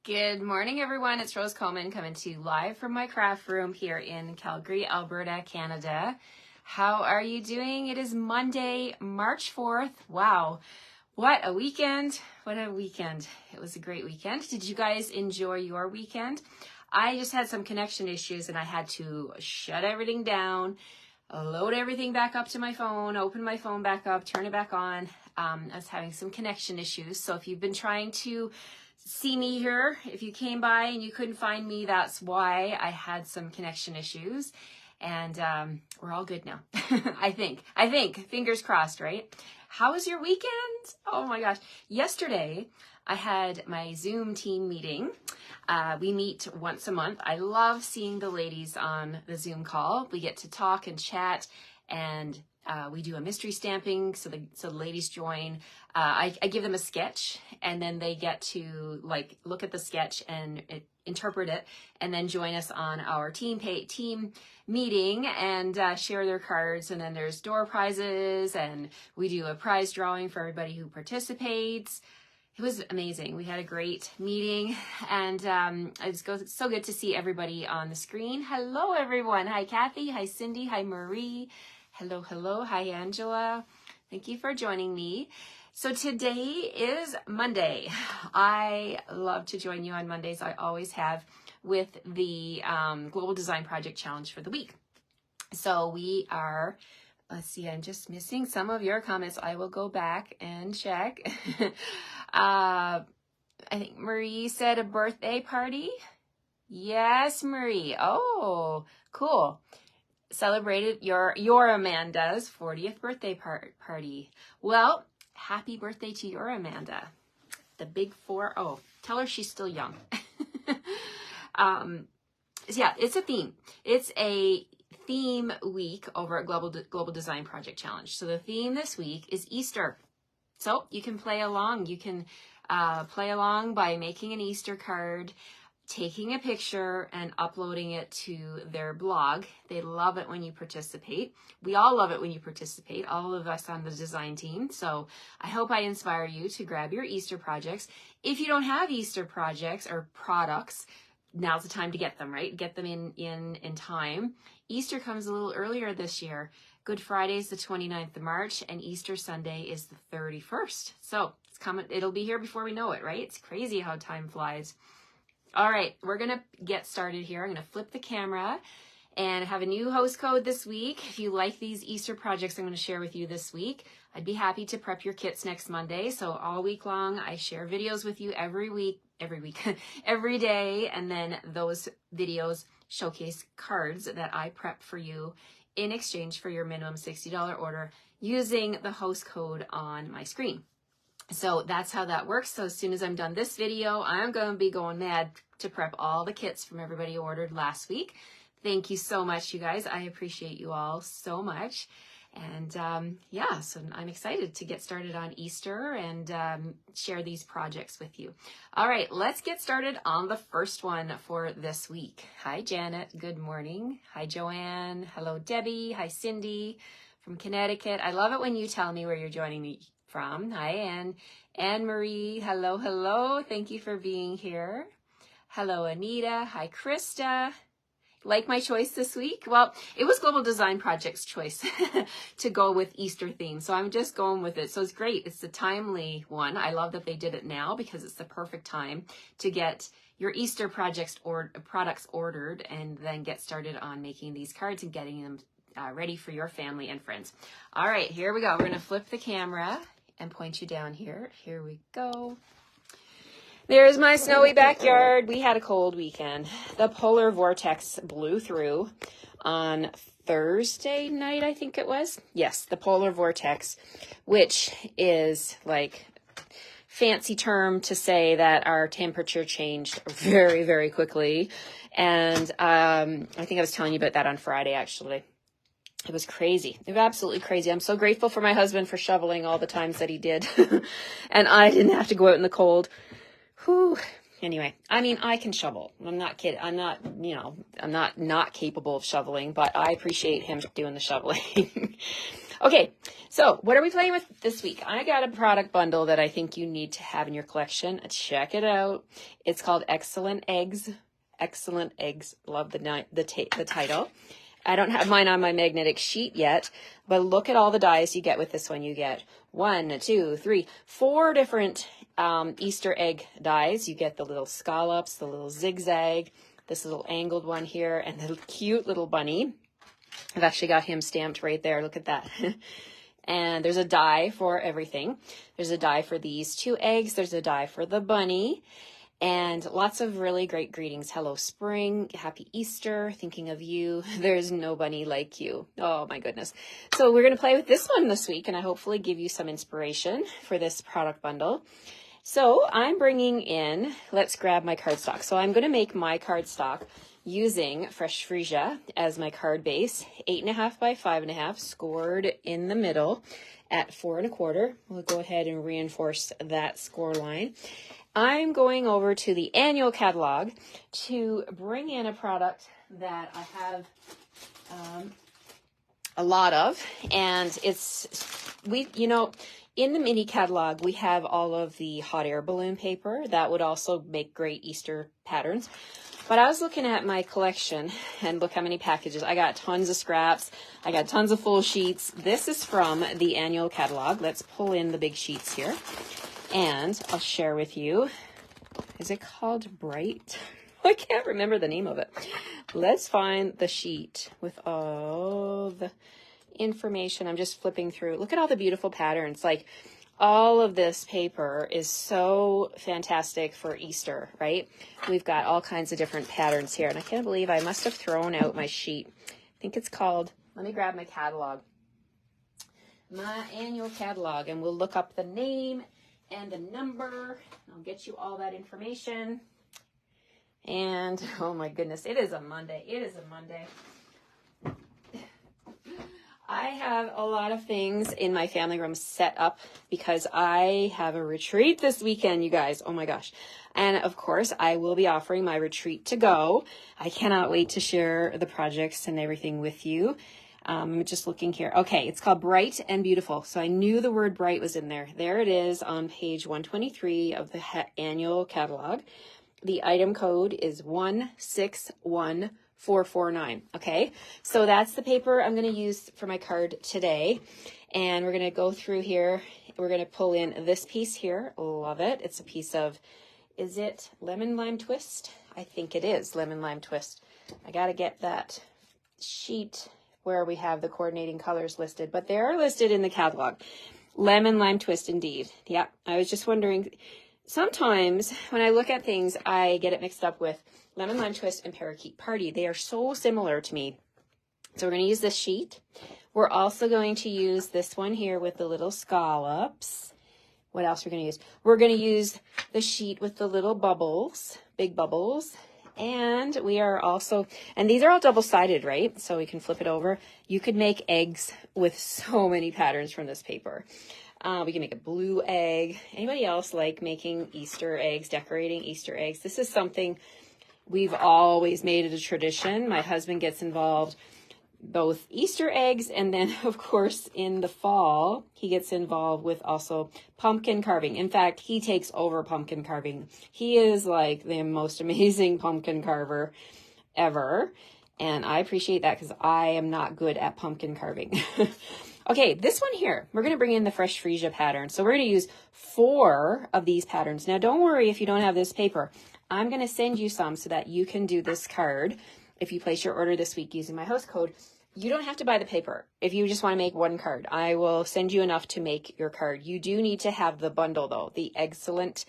Good morning, everyone. It's Rose Coleman coming to you live from my craft room here in Calgary, Alberta, Canada. How are you doing? It is Monday, March 4th. Wow, what a weekend. What a weekend. It was a great weekend. Did you guys enjoy your weekend? I just had some connection issues and I had to shut everything down, load everything back up to my phone, open my phone back up, turn it back on. I was having some connection issues. So if you've been trying to see me here, if you came by and you couldn't find me, that's why. I had some connection issues, and we're all good now. I think, fingers crossed, right? How was your weekend? Oh my gosh. Yesterday, I had my Zoom team meeting. We meet once a month. I love seeing the ladies on the Zoom call. We get to talk and chat, and we do a mystery stamping, so the ladies join. I give them a sketch, and then they get to look at the sketch and interpret it, and then join us on our team meeting and share their cards. And then there's door prizes, and we do a prize drawing for everybody who participates. It was amazing. We had a great meeting, and it was so good to see everybody on the screen. Hello, everyone. Hi, Kathy. Hi, Cindy. Hi, Marie. Hello, hello. Hi, Angela. Thank you for joining me. So today is Monday. I love to join you on Mondays. I always have, with the Global Design Project Challenge for the week. So we are, let's see, I'm just missing some of your comments. I will go back and check. I think Marie said a birthday party. Yes, Marie. Oh, cool. Celebrated your Amanda's 40th birthday party. Well, happy birthday to your Amanda. The big 4-0. Tell her she's still young. Yeah, it's a theme. It's a theme week over at Global Design Project Challenge. So the theme this week is Easter. So you can play along. You can play along by making an Easter card, taking a picture, and uploading it to their blog. They love it when you participate. We all love it when you participate, all of us on the design team. So I hope I inspire you to grab your Easter projects. If you don't have Easter projects or products, now's the time to get them, right? Get them in time. Easter comes a little earlier this year. Good Friday is the 29th of March, and Easter Sunday is the 31st. So it's coming. It'll be here before we know it, right? It's crazy how time flies. All right, we're going to get started here. I'm going to flip the camera and have a new host code this week. If you like these Easter projects I'm going to share with you this week, I'd be happy to prep your kits next Monday. So all week long, I share videos with you every day. And then those videos showcase cards that I prep for you in exchange for your minimum $60 order using the host code on my screen. So that's how that works. So as soon as I'm done this video, I'm going to be going mad to prep all the kits from everybody who ordered last week. Thank you so much, you guys. I appreciate you all so much. And yeah, so I'm excited to get started on Easter and share these projects with you. All right, let's get started on the first one for this week. Hi, Janet. Good morning. Hi, Joanne. Hello, Debbie. Hi, Cindy from Connecticut. I love it when you tell me where you're joining me from. Hi, Anne Marie. Hello, hello. Thank you for being here. Hello, Anita. Hi, Krista. Like my choice this week? Well, it was Global Design Project's choice to go with Easter theme, so I'm just going with it. So it's great. It's a timely one. I love that they did it now because it's the perfect time to get your Easter projects or products ordered and then get started on making these cards and getting them ready for your family and friends. All right, here we go. We're going to flip the camera and point you down here. Here we go. There's my snowy backyard. We had a cold weekend. The polar vortex blew through on Thursday night, I think it was. Yes, the polar vortex, which is like fancy term to say that our temperature changed very, very quickly. And I think I was telling you about that on Friday, actually. It was crazy. It was absolutely crazy. I'm so grateful for my husband for shoveling all the times that he did. And I didn't have to go out in the cold. Whew. Anyway, I mean, I can shovel. I'm not kidding. I'm not, you know, I'm not capable of shoveling, but I appreciate him doing the shoveling. Okay, so what are we playing with this week? I got a product bundle that I think you need to have in your collection. Check it out. It's called Excellent Eggs. Excellent Eggs. Love the title. I don't have mine on my magnetic sheet yet, but look at all the dies you get with this one. You get 1, 2, 3, 4 different Easter egg dies. You get the little scallops, the little zigzag, this little angled one here, and the cute little bunny. I've actually got him stamped right there. Look at that. And there's a die for everything. There's a die for these 2 eggs. There's a die for the bunny. And lots of really great greetings. Hello, spring. Happy Easter. Thinking of you. There's no bunny like you. Oh, my goodness. So we're going to play with this one this week, and I hopefully give you some inspiration for this product bundle. So I'm bringing in, let's grab my cardstock. So I'm going to make my cardstock using Fresh Freesia as my card base, 8.5 by 5.5, scored in the middle at 4 1/4. We'll go ahead and reinforce that score line. I'm going over to the annual catalog to bring in a product that I have a lot of, and in the mini catalog, we have all of the hot air balloon paper that would also make great Easter patterns. But I was looking at my collection, and look how many packages. I got tons of scraps. I got tons of full sheets. This is from the annual catalog. Let's pull in the big sheets here, and I'll share with you. Is it called Bright? I can't remember the name of it. Let's find the sheet with all the information. I'm just flipping through. Look at all the beautiful patterns. Like, all of this paper is so fantastic for Easter, right? We've got all kinds of different patterns here, and I can't believe I must have thrown out my sheet. I think it's called, let me grab my catalog. My annual catalog, and we'll look up the name and the number. I'll get you all that information. And oh my goodness, it is a Monday. It is a Monday. I have a lot of things in my family room set up because I have a retreat this weekend, you guys. Oh my gosh. And of course, I will be offering my retreat to go. I cannot wait to share the projects and everything with you. I'm just looking here. Okay, it's called Bright and Beautiful. So I knew the word bright was in there. There it is on page 123 of the annual catalog. The item code is 161449. Okay, so that's the paper I'm going to use for my card today. And we're going to go through here. We're going to pull in this piece here. Love it. It's a piece of, is it Lemon Lime Twist? I think it is Lemon Lime Twist. I got to get that sheet where we have the coordinating colors listed, but they are listed in the catalog. Lemon Lime Twist, indeed. Yeah, I was just wondering, sometimes when I look at things, I get it mixed up with Lemon Lime Twist and Parakeet Party. They are so similar to me. So we're going to use this sheet. We're also going to use this one here with the little scallops. What else are we going to use? We're going to use the sheet with the little bubbles, big bubbles. And we are also, and these are all double-sided, right? So we can flip it over. You could make eggs with so many patterns from this paper. We can make a blue egg. Anybody else like making Easter eggs, decorating Easter eggs? This is something we've always made it a tradition. My husband gets involved both Easter eggs, and then of course in the fall he gets involved with also pumpkin carving. In fact, he takes over pumpkin carving. He is like the most amazing pumpkin carver ever, and I appreciate that because I am not good at pumpkin carving. Okay, this one here, we're going to bring in the Fresh Freesia pattern. So we're going to use 4 of these patterns. Now don't worry if you don't have this paper. I'm going to send you some so that you can do this card. If you place your order this week using my host code, you don't have to buy the paper. If you just want to make one card, I will send you enough to make your card. You do need to have the bundle though, the Excellent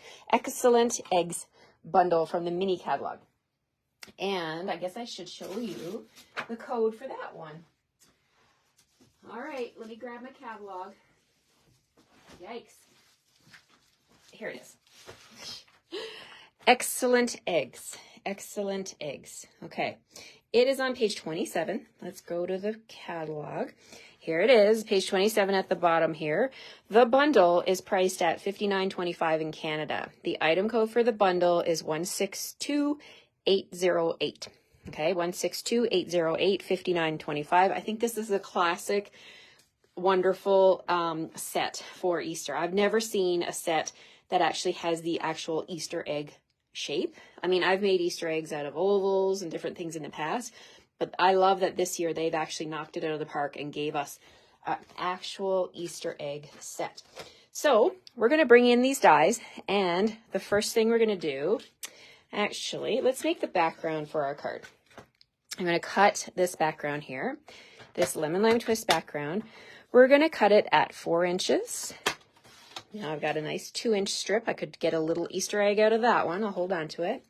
Eggs bundle from the mini catalog. And I guess I should show you the code for that one. All right, let me grab my catalog. Yikes. Here it is. Excellent Eggs. Excellent Eggs. Okay. It is on page 27. Let's go to the catalog. here it is, page 27 at the bottom here. The bundle is priced at $59.25 in Canada. The item code for the bundle is 162808. Okay, 162808, $59.25. I think this is a classic, wonderful set for Easter. I've never seen a set that actually has the actual Easter egg shape. I mean, I've made Easter eggs out of ovals and different things in the past, but I love that this year they've actually knocked it out of the park and gave us an actual Easter egg set. So we're going to bring in these dies, and the first thing we're going to do, actually, let's make the background for our card. I'm going to cut this background here, this lemon lime twist background. We're going to cut it at 4 inches. Now I've got a nice 2-inch strip. I could get a little Easter egg out of that one. I'll hold on to it.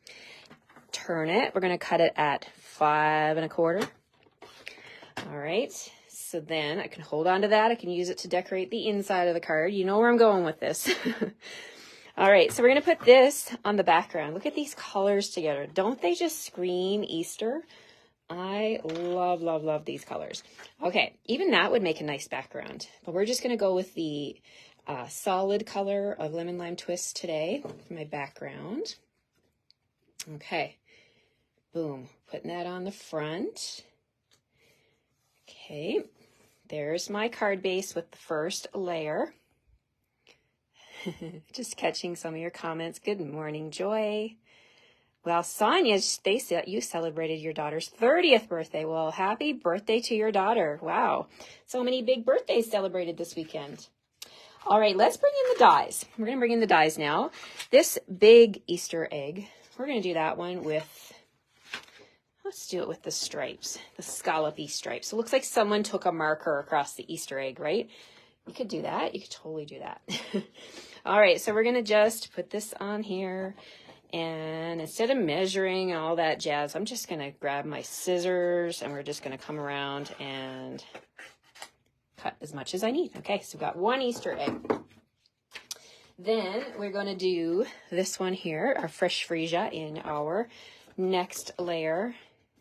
Turn it. We're going to cut it at 5 1/4. All right. So then I can hold on to that. I can use it to decorate the inside of the card. You know where I'm going with this. All right. So we're going to put this on the background. Look at these colors together. Don't they just scream Easter? I love, love, love these colors. Okay. Even that would make a nice background, but we're just going to go with the solid color of lemon lime twist today for my background. Okay. Boom. Putting that on the front. Okay. There's my card base with the first layer. Just catching some of your comments. Good morning, Joy. Well, Sonia, you celebrated your daughter's 30th birthday. Well, happy birthday to your daughter. Wow. So many big birthdays celebrated this weekend. All right, let's bring in the dies. We're going to bring in the dies now. This big Easter egg, we're going to do that one with, let's do it with the stripes, the scallopy stripes. It looks like someone took a marker across the Easter egg, right? You could do that. You could totally do that. All right, so we're going to just put this on here. And instead of measuring and all that jazz, I'm just going to grab my scissors and we're just going to come around and cut as much as I need. Okay, so we've got 1 Easter egg. Then we're going to do this one here, our fresh freesia, in our next layer,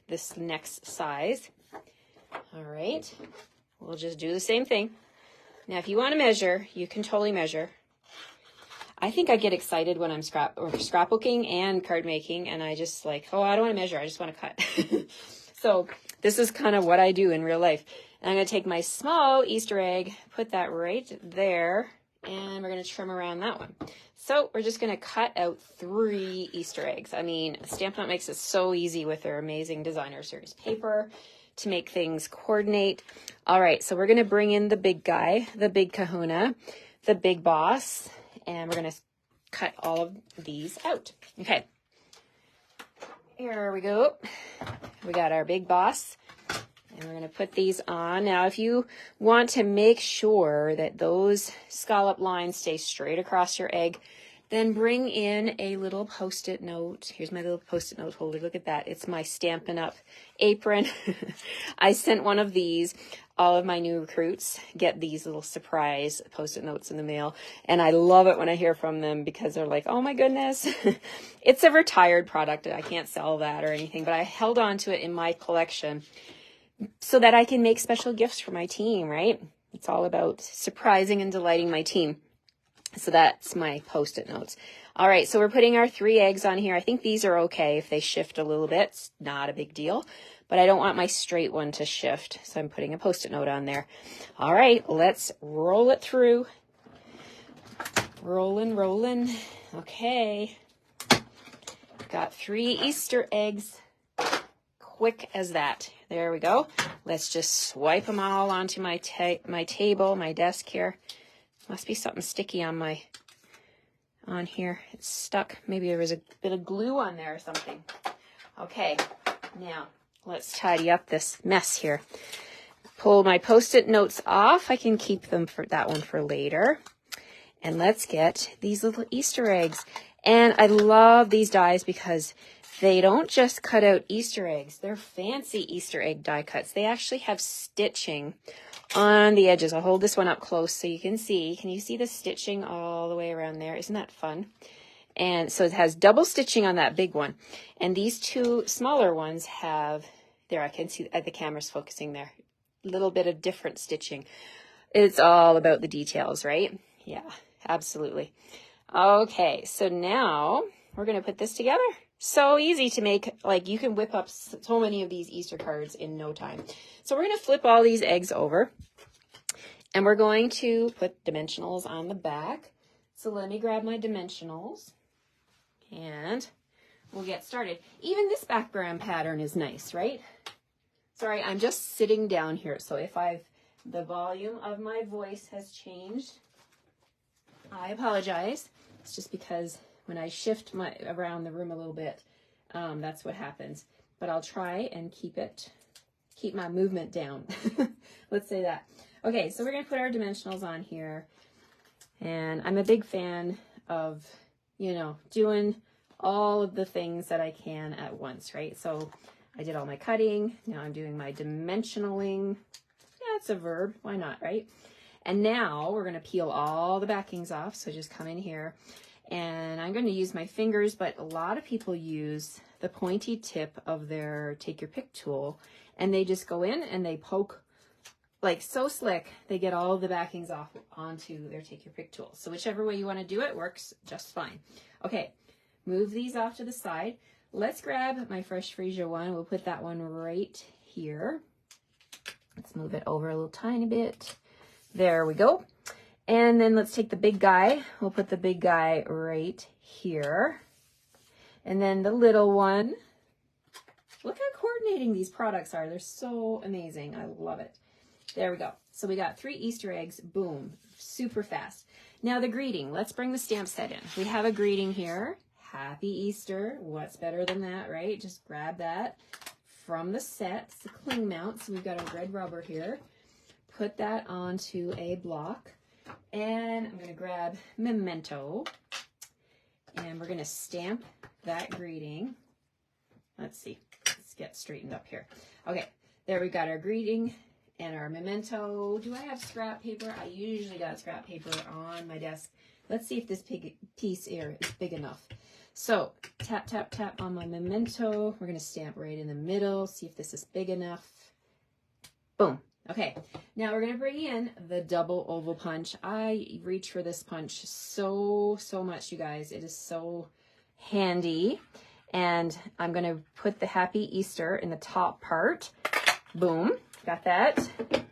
this next size. All right, we'll just do the same thing. Now, if you want to measure, you can totally measure. I think I get excited when I'm scrapbooking and card making, and I just like, oh, I don't want to measure, I just want to cut. So this is kind of what I do in real life. And I'm going to take my small Easter egg, put that right there, and we're going to trim around that one. So we're just going to cut out 3 Easter eggs. I mean, Stampin' Up! Makes it so easy with their amazing designer series paper to make things coordinate. All right, so we're going to bring in the big guy, the big kahuna, the big boss, and we're going to cut all of these out. Okay, here we go. We got our big boss. And we're going to put these on. Now, if you want to make sure that those scallop lines stay straight across your egg, then bring in a little Post-it note. Here's my little Post-it note holder. Look at that. It's my Stampin' Up! Apron. I sent one of these. All of my new recruits get these little surprise Post-it notes in the mail. And I love it when I hear from them because they're like, oh my goodness. It's a retired product. I can't sell that or anything, but I held on to it in my collection so that I can make special gifts for my team, right? It's all about surprising and delighting my team. So that's my Post-it notes. All right, so we're putting our 3 eggs on here. I think these are okay if they shift a little bit. It's not a big deal, but I don't want my straight one to shift, so I'm putting a Post-it note on there. All right, let's roll it through. Rolling, rolling. Okay. Got 3 Easter eggs. Quick as that. There we go. Let's just swipe them all onto my table, my desk here. Must be something sticky on here. It's stuck. Maybe there was a bit of glue on there or something. Okay, now let's tidy up this mess here. Pull my Post-it notes off. I can keep them for that one for later. And let's get these little Easter eggs. And I love these dies because they don't just cut out Easter eggs. They're fancy Easter egg die cuts. They actually have stitching on the edges. I'll hold this one up close so you can see. Can you see the stitching all the way around there? Isn't that fun? And so it has double stitching on that big one. And these 2 smaller ones have, there, I can see the camera's focusing there. little bit of different stitching. It's all about the details, right? Yeah, absolutely. Okay, so now we're going to put this together. So easy to make, like you can whip up so many of these Easter cards in no time. So we're going to flip all these eggs over and we're going to put dimensionals on the back. So let me grab my dimensionals and we'll get started. Even this background pattern is nice, right? Sorry, I'm just sitting down here. So if the volume of my voice has changed, I apologize. It's just because when I shift around the room a little bit, that's what happens. But I'll try and keep my movement down. Let's say that. Okay, so we're going to put our dimensionals on here. And I'm a big fan of, you know, doing all of the things that I can at once, right? So I did all my cutting. Now I'm doing my dimensionaling. Yeah, it's a verb. Why not, right? And now we're going to peel all the backings off. So just come in here and I'm going to use my fingers, but a lot of people use the pointy tip of their take your pick tool and they just go in and they poke like so slick. They get all of the backings off onto their take your pick tool. So whichever way you want to do it works just fine. Okay, move these off to the side. Let's grab my Fresh Freesia one. We'll put that one right here. Let's move it over a little tiny bit. There we go. And then let's take the big guy. We'll put the big guy right here. And then the little one. Look how coordinating these products are. They're so amazing. I love it. There we go. So we got 3 Easter eggs. Boom. Super fast. Now the greeting. Let's bring the stamp set in. We have a greeting here. Happy Easter. What's better than that, right? Just grab that from the set. It's the cling mount. So we've got a red rubber here. Put that onto a block. And I'm going to grab Memento. And we're going to stamp that greeting. Let's see. Let's get straightened up here. Okay. There we got our greeting and our memento. Do I have scrap paper? I usually got scrap paper on my desk. Let's see if this piece here is big enough. So tap, tap, tap on my memento. We're going to stamp right in the middle. See if this is big enough. Boom. Okay. Now we're going to bring in the double oval punch. I reach for this punch so much, you guys. It is so handy. And I'm going to put the Happy Easter in the top part. Boom. Got that.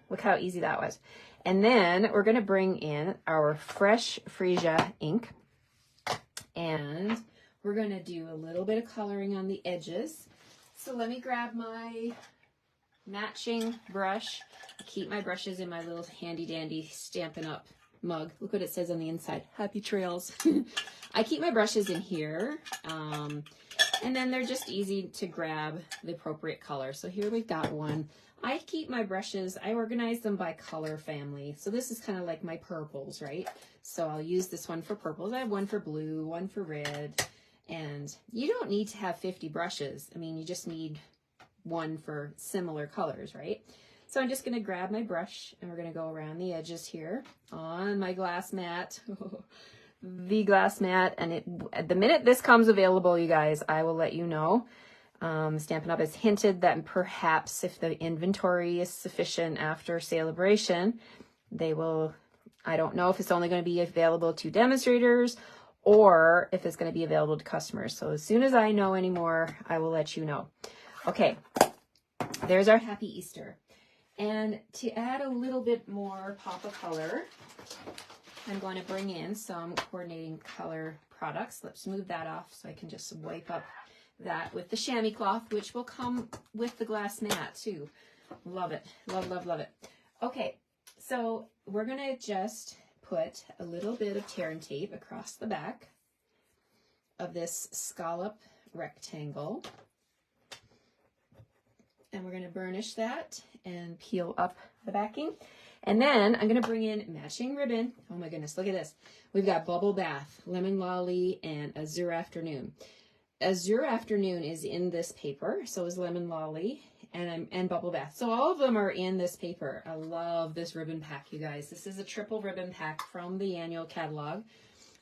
Look how easy that was. And then we're going to bring in our Fresh Freesia ink. And we're going to do a little bit of coloring on the edges. So let me grab my matching brush. I keep my brushes in my little handy dandy Stampin' Up mug. Look what it says on the inside. Happy trails. I keep my brushes in here. And then they're just easy to grab the appropriate color. So here we've got one. I keep my brushes, I organize them by color family. So this is kind of like my purples, right? So I'll use this one for purples. I have one for blue, one for red. And you don't need to have 50 brushes. I mean, you just need one for similar colors, right? So I'm just going to grab my brush and we're going to go around the edges here on my glass mat. The glass mat. And the minute this comes available, you guys, I will let you know. Stampin' Up! Has hinted that perhaps if the inventory is sufficient after celebration, they will, I don't know if it's only going to be available to demonstrators or if it's going to be available to customers. So as soon as I know any more, I will let you know. Okay, there's our Happy Easter. And to add a little bit more pop of color, I'm going to bring in some coordinating color products. Let's move that off so I can just wipe up that with the chamois cloth, which will come with the glass mat too. Love it. Love, love, love it. Okay, so we're going to just put a little bit of tear and tape across the back of this scallop rectangle. And we're going to burnish that and peel up the backing. And then I'm going to bring in matching ribbon. Oh my goodness, look at this. We've got Bubble Bath, Lemon Lolly, and Azure Afternoon. Azure Afternoon is in this paper, so is Lemon Lolly and Bubble Bath. So all of them are in this paper. I love this ribbon pack, you guys. This is a triple ribbon pack from the annual catalog.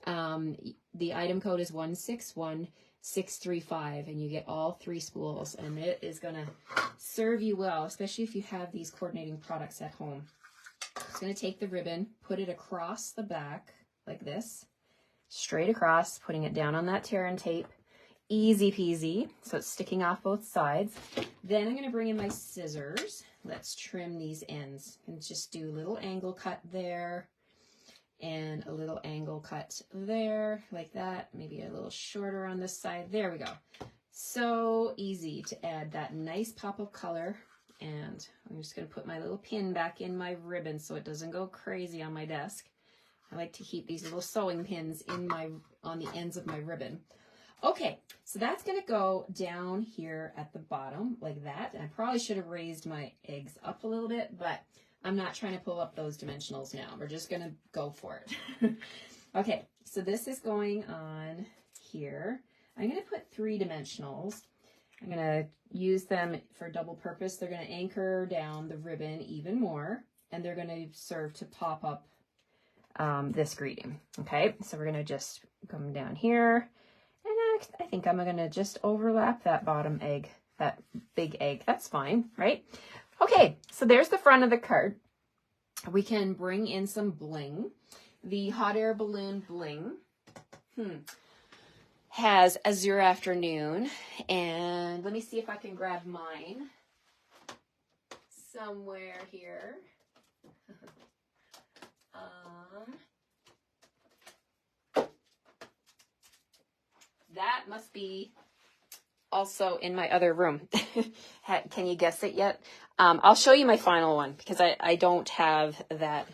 The item code is 161 635, and you get all 3 spools, and it is going to serve you well, especially if you have these coordinating products at home. Just going to take the ribbon, put it across the back like this, straight across, putting it down on that tear and tape. Easy peasy, so it's sticking off both sides. Then I'm going to bring in my scissors. Let's trim these ends and just do a little angle cut there and a little angle cut there, like that. Maybe a little shorter on this side. There we go. So easy to add that nice pop of color. And I'm just going to put my little pin back in my ribbon so it doesn't go crazy on my desk. I like to keep these little sewing pins in on the ends of my ribbon. Okay, so that's going to go down here at the bottom like that. And I probably should have raised my eggs up a little bit, but I'm not trying to pull up those dimensionals now. We're just going to go for it. Okay, so this is going on here. I'm going to put 3 dimensionals. I'm going to use them for double purpose. They're going to anchor down the ribbon even more, and they're going to serve to pop up this greeting. Okay, so we're going to just come down here. And I think I'm going to just overlap that bottom egg, that big egg. That's fine, right? Okay, so there's the front of the card. We can bring in some bling. The hot air balloon bling has Azure Afternoon. And let me see if I can grab mine somewhere here. That must be also in my other room. Can you guess it yet? I'll show you my final one because I don't have that,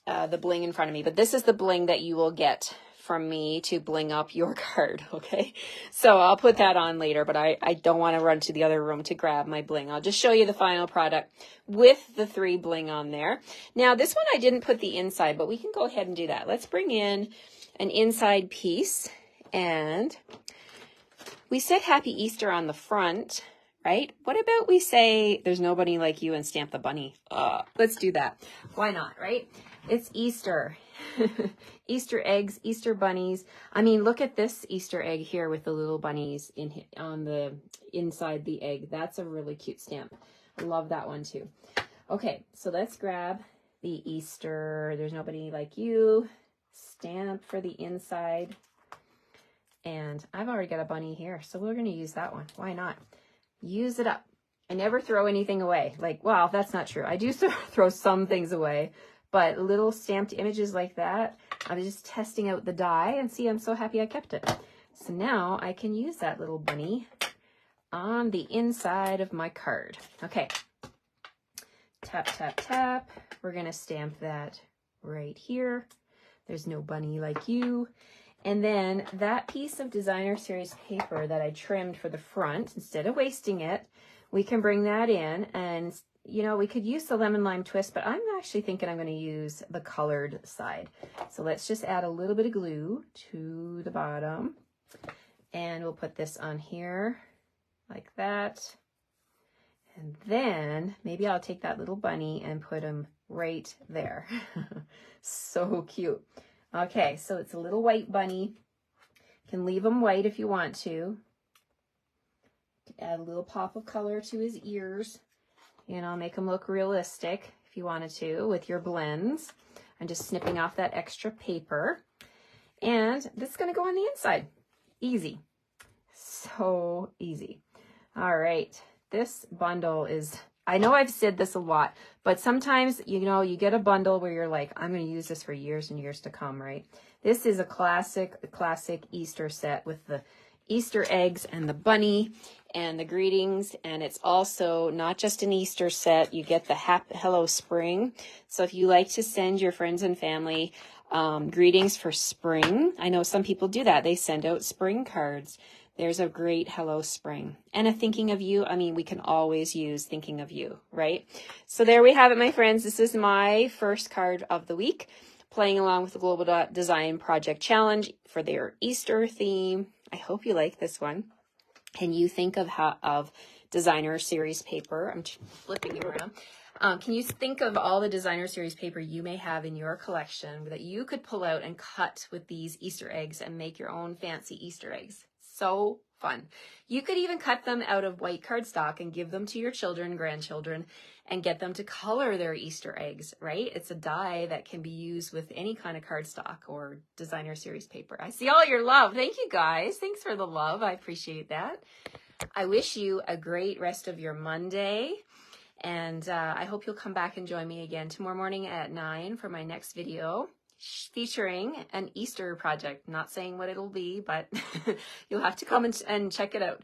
the bling in front of me. But this is the bling that you will get from me to bling up your card, okay? So I'll put that on later, but I don't want to run to the other room to grab my bling. I'll just show you the final product with the 3 bling on there. Now, this one I didn't put the inside, but we can go ahead and do that. Let's bring in an inside piece. And we said Happy Easter on the front, right? What about we say there's nobody like you and stamp the bunny? Let's do that. Why not, right? It's Easter. Easter eggs, Easter bunnies. I mean, look at this Easter egg here with the little bunnies on the inside the egg. That's a really cute stamp. I love that one too. Okay, so let's grab the Easter, there's nobody like you stamp for the inside. And I've already got a bunny here, so we're going to use that one. Why not? Use it up. I never throw anything away. Like, well, that's not true. I do throw some things away, but little stamped images like that, I was just testing out the die, and see, I'm so happy I kept it. So now I can use that little bunny on the inside of my card. Okay. Tap, tap, tap. We're going to stamp that right here. There's no bunny like you. And then that piece of designer series paper that I trimmed for the front, instead of wasting it, we can bring that in. And, you know, we could use the lemon lime twist, but I'm actually thinking I'm going to use the colored side. So let's just add a little bit of glue to the bottom. And we'll put this on here like that. And then maybe I'll take that little bunny and put him right there. So cute. Okay, so it's a little white bunny. You can leave him white if you want to. Add a little pop of color to his ears. You know, make him look realistic if you wanted to with your blends. I'm just snipping off that extra paper. And this is going to go on the inside. Easy. So easy. All right. This bundle is, I know I've said this a lot, but sometimes, you know, you get a bundle where you're like, I'm going to use this for years and years to come, right? This is a classic Easter set with the Easter eggs and the bunny and the greetings. And it's also not just an Easter set. You get the Hello Spring. So if you like to send your friends and family greetings for spring, I know some people do that. They send out spring cards. There's a great Hello Spring and a thinking of you. I mean, we can always use thinking of you, right? So there we have it, my friends. This is my first card of the week, playing along with the Global Design Project Challenge for their Easter theme. I hope you like this one. Can you think of designer series paper? I'm flipping it around. Can you think of all the designer series paper you may have in your collection that you could pull out and cut with these Easter eggs and make your own fancy Easter eggs? So fun. You could even cut them out of white cardstock and give them to your children, grandchildren, and get them to color their Easter eggs, right? It's a die that can be used with any kind of cardstock or designer series paper. I see all your love. Thank you guys. Thanks for the love. I appreciate that. I wish you a great rest of your Monday. And I hope you'll come back and join me again tomorrow morning at 9 for my next video featuring an Easter project. Not saying what it'll be, but you'll have to come and check it out.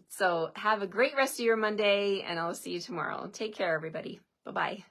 So have a great rest of your Monday, and I'll see you tomorrow. Take care, everybody. Bye-bye.